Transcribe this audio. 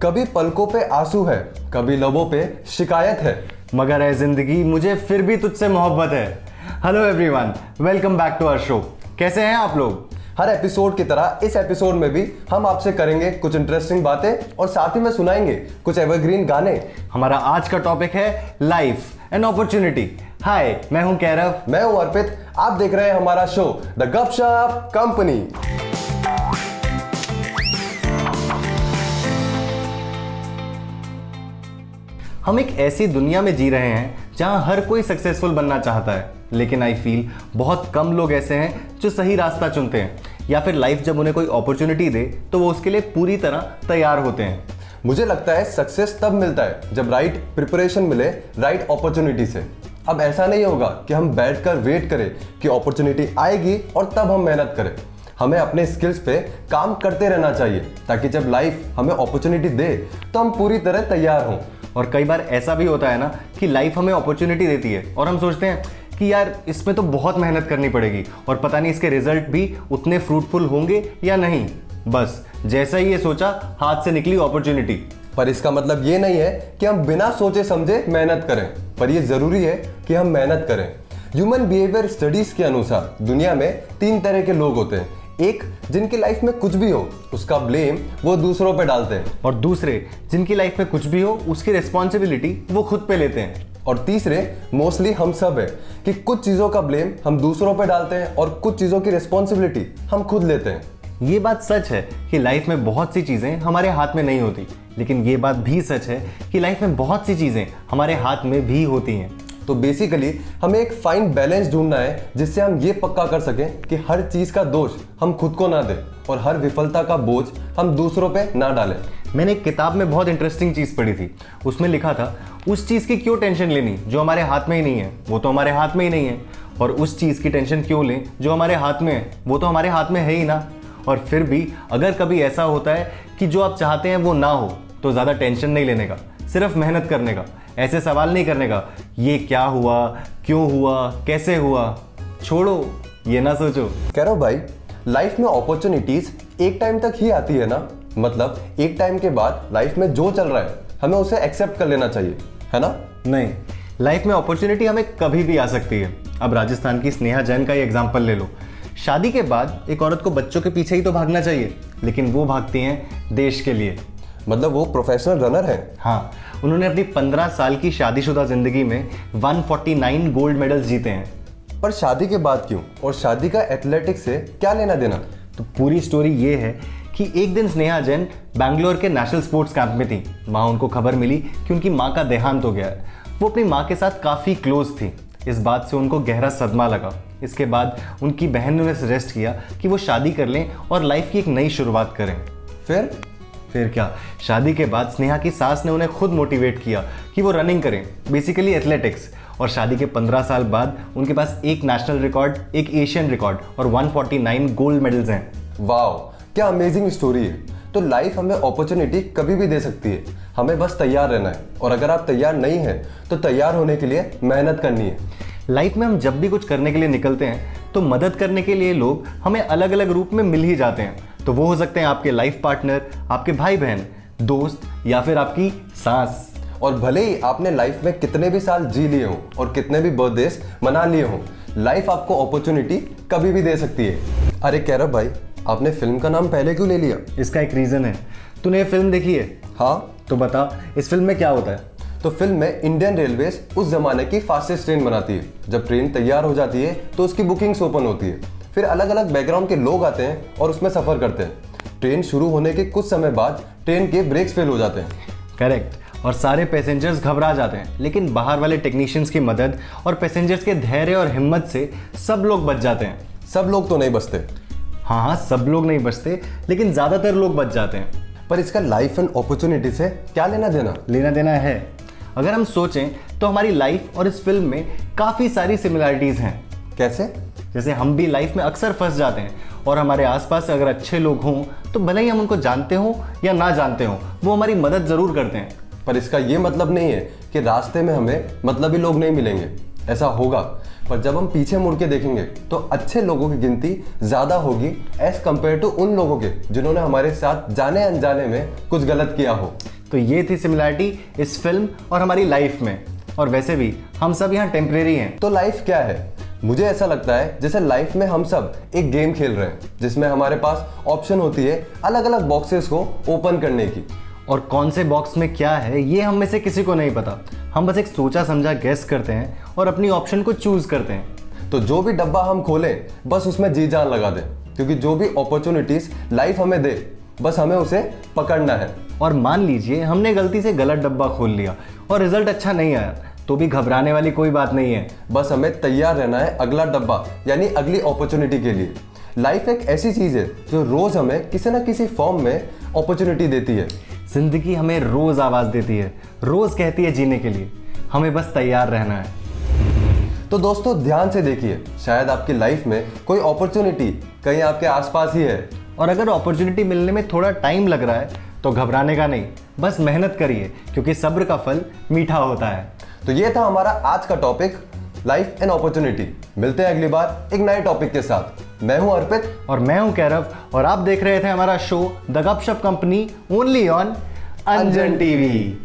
कभी पलकों पे आंसू है, कभी लबों पे शिकायत है, मगर है जिंदगी मुझे फिर भी तुझसे मोहब्बत है। Hello everyone, welcome back to our show. कैसे हैं आप लोग? हर एपिसोड की तरह इस एपिसोड में भी हम आपसे करेंगे कुछ इंटरेस्टिंग बातें और साथ ही में सुनाएंगे कुछ एवरग्रीन गाने। हमारा आज का टॉपिक है लाइफ एंड अपॉर्चुनिटी। हाय, मैं हूं कैरव। मैं हूं अर्पित। आप देख रहे हैं हमारा शो द गपशप कंपनी। हम एक ऐसी दुनिया में जी रहे हैं जहां हर कोई सक्सेसफुल बनना चाहता है, लेकिन आई फील बहुत कम लोग ऐसे हैं जो सही रास्ता चुनते हैं, या फिर लाइफ जब उन्हें कोई अपॉर्चुनिटी दे तो वो उसके लिए पूरी तरह तैयार होते हैं। मुझे लगता है सक्सेस तब मिलता है जब राइट प्रिपरेशन मिले राइट अपॉर्चुनिटी से। अब ऐसा नहीं होगा कि हम बैठकर वेट करें कि अपॉर्चुनिटी आएगी और तब हम मेहनत करें। हमें अपने स्किल्स पे काम करते रहना चाहिए ताकि जब लाइफ हमें अपॉर्चुनिटी दे तो हम पूरी तरह तैयार हों। और कई बार ऐसा भी होता है ना कि लाइफ हमें अपॉर्चुनिटी देती है और हम सोचते हैं कि यार इसमें तो बहुत मेहनत करनी पड़ेगी और पता नहीं इसके रिजल्ट भी उतने फ्रूटफुल होंगे या नहीं। बस जैसा ही ये सोचा, हाथ से निकली अपॉर्चुनिटी। पर इसका मतलब ये नहीं है कि हम बिना सोचे समझे मेहनत करें, पर ये जरूरी है कि हम मेहनत करें। ह्यूमन बिहेवियर स्टडीज के अनुसार दुनिया में 3 तरह के लोग होते हैं। एक, जिनकी लाइफ में कुछ भी हो उसका ब्लेम वो दूसरों पे डालते हैं, और दूसरे, जिनकी लाइफ में कुछ भी हो उसकी रिस्पॉन्सिबिलिटी वो खुद पे लेते हैं। और तीसरे, मोस्टली हम सब है कि कुछ चीजों का ब्लेम हम दूसरों पे डालते हैं और कुछ चीजों की रिस्पॉन्सिबिलिटी हम खुद लेते हैं। ये बात सच है कि लाइफ में बहुत सी चीजें हमारे हाथ में नहीं होती, लेकिन ये बात भी सच है कि लाइफ में बहुत सी चीजें हमारे हाथ में भी होती हैं। तो बेसिकली हमें एक फाइन बैलेंस ढूंढना है जिससे हम ये पक्का कर सकें कि हर चीज का दोष हम खुद को ना दें और हर विफलता का बोझ हम दूसरों पे ना डालें। मैंने एक किताब में बहुत इंटरेस्टिंग चीज़ पढ़ी थी। उसमें लिखा था, उस चीज़ की क्यों टेंशन लेनी जो हमारे हाथ में ही नहीं है, वो तो हमारे हाथ में ही नहीं है। और उस चीज़ की टेंशन क्यों लें जो हमारे हाथ में है, वो तो हमारे हाथ में है ही ना। और फिर भी अगर कभी ऐसा होता है कि जो आप चाहते हैं वो ना हो, तो ज़्यादा टेंशन नहीं लेने का, सिर्फ मेहनत करने का। ऐसे सवाल नहीं करने का, ये क्या हुआ, क्यों हुआ, कैसे हुआ। छोड़ो, ये ना सोचो। कह रहा हूं भाई, लाइफ में अपॉर्चुनिटीज एक टाइम तक ही आती है ना। मतलब एक टाइम के बाद लाइफ में जो चल रहा है हमें उसे एक्सेप्ट कर लेना चाहिए, है ना? नहीं, लाइफ में अपॉर्चुनिटी हमें कभी भी आ सकती है। अब राजस्थान की स्नेहा जैन का ही एग्जाम्पल ले लो। शादी के बाद एक औरत को बच्चों के पीछे ही तो भागना चाहिए, लेकिन वो भागती हैं देश के लिए। मतलब वो प्रोफेशनल रनर है। हाँ, उन्होंने अपनी 15 साल की शादीशुदा जिंदगी में 149 गोल्ड मेडल्स जीते हैं। पर शादी के बाद क्यों, और शादी का एथलेटिक्स से क्या लेना देना? तो पूरी स्टोरी ये है कि एक दिन स्नेहा जैन बैंगलोर के नेशनल स्पोर्ट्स कैंप में थी। वहाँ उनको खबर मिली कि उनकी माँ का देहांत हो गया है। वो अपनी माँ के साथ काफ़ी क्लोज थी। इस बात से उनको गहरा सदमा लगा। इसके बाद उनकी बहन ने उन्हें सजेस्ट किया कि वो शादी कर लें और लाइफ की एक नई शुरुआत करें। फिर क्या, शादी के बाद स्नेहा की सास ने उन्हें खुद मोटिवेट किया कि वो रनिंग करें, बेसिकली एथलेटिक्स। और शादी के 15 साल बाद उनके पास एक नेशनल रिकॉर्ड, एक एशियन रिकॉर्ड और 149 गोल्ड मेडल्स हैं। वाह, क्या अमेजिंग स्टोरी है। तो लाइफ हमें अपॉर्चुनिटी कभी भी दे सकती है, हमें बस तैयार रहना है। और अगर आप तैयार नहीं हैं तो तैयार होने के लिए मेहनत करनी है। लाइफ में हम जब भी कुछ करने के लिए निकलते हैं तो मदद करने के लिए लोग हमें अलग अलग रूप में मिल ही जाते हैं। तो वो हो सकते हैं आपके लाइफ पार्टनर, आपके भाई बहन, दोस्त, या फिर आपकी सास। और भले ही आपने लाइफ में कितने भी साल जी लिए हों और कितने भी बर्थडेज मना लिए हों, लाइफ आपको अपॉर्चुनिटी कभी भी दे सकती है। अरे कैरव भाई, आपने फिल्म का नाम पहले क्यों ले लिया? इसका एक रीजन है। तूने ये फिल्म देखी है? हाँ। तो बता, इस फिल्म में क्या होता है? तो फिल्म में इंडियन रेलवेज उस जमाने की फास्टेस्ट ट्रेन बनाती है। जब ट्रेन तैयार हो जाती है तो उसकी बुकिंग्स ओपन होती है। फिर अलग अलग बैकग्राउंड के लोग आते हैं और उसमें सफर करते हैं। ट्रेन शुरू होने के कुछ समय बाद ट्रेन के ब्रेक्स फेल हो जाते हैं। करेक्ट। और सारे पैसेंजर्स घबरा जाते हैं, लेकिन बाहर वाले टेक्नीशियंस की मदद और पैसेंजर्स के धैर्य और हिम्मत से सब लोग बच जाते हैं। सब लोग तो नहीं बचते। हाँ, सब लोग नहीं बचते, लेकिन ज्यादातर लोग बच जाते हैं। पर इसका लाइफ एंड अपॉर्चुनिटी से क्या लेना देना? लेना देना है। अगर हम सोचें तो हमारी लाइफ और इस फिल्म में काफ़ी सारी सिमिलैरिटीज़ हैं। कैसे? जैसे हम भी लाइफ में अक्सर फंस जाते हैं और हमारे आसपास अगर अच्छे लोग हों तो भले ही हम उनको जानते हों या ना जानते हों, वो हमारी मदद ज़रूर करते हैं। पर इसका ये मतलब नहीं है कि रास्ते में हमें मतलबी लोग नहीं मिलेंगे। ऐसा होगा पर जब हम पीछे मुड़ के देखेंगे तो अच्छे लोगों की गिनती ज़्यादा होगी एज कम्पेयर टू उन लोगों के जिन्होंने हमारे साथ जाने अनजाने में कुछ गलत किया हो। तो ये थी सिमिलैरिटी इस फिल्म और हमारी लाइफ में। और वैसे भी हम सब यहाँ टेम्परेरी हैं। तो लाइफ क्या है? मुझे ऐसा लगता है जैसे लाइफ में हम सब एक गेम खेल रहे हैं जिसमें हमारे पास ऑप्शन होती है अलग अलग बॉक्सेस को ओपन करने की। और कौन से बॉक्स में क्या है ये हम में से किसी को नहीं पता। हम बस एक सोचा समझा गेस करते हैं और अपनी ऑप्शन को चूज करते हैं। तो जो भी डब्बा हम खोलें बस उसमें जी जान लगा दें, क्योंकि जो भी अपॉर्चुनिटीज लाइफ हमें दे बस हमें उसे पकड़ना है। और मान लीजिए हमने गलती से गलत डब्बा खोल लिया और रिजल्ट अच्छा नहीं आया, तो भी घबराने वाली कोई बात नहीं है। बस हमें तैयार रहना है अगला डब्बा यानी अगली अपॉर्चुनिटी के लिए। लाइफ एक ऐसी चीज है जो रोज हमें किसी ना किसी फॉर्म में अपॉर्चुनिटी देती है। जिंदगी हमें रोज आवाज देती है, रोज कहती है जीने के लिए, हमें बस तैयार रहना है। तो दोस्तों ध्यान से देखिए, शायद आपकी लाइफ में कोई अपॉर्चुनिटी कहीं आपके आसपास ही है। और अगर अपॉर्चुनिटी मिलने में थोड़ा टाइम लग रहा है तो घबराने का नहीं, बस मेहनत करिए, क्योंकि सब्र का फल मीठा होता है। तो ये था हमारा आज का टॉपिक, लाइफ एंड अपॉर्चुनिटी। मिलते हैं अगली बार एक नए टॉपिक के साथ। मैं हूं अर्पित और मैं हूं कैरव, और आप देख रहे थे हमारा शो द गपशप company, only on Anjan TV.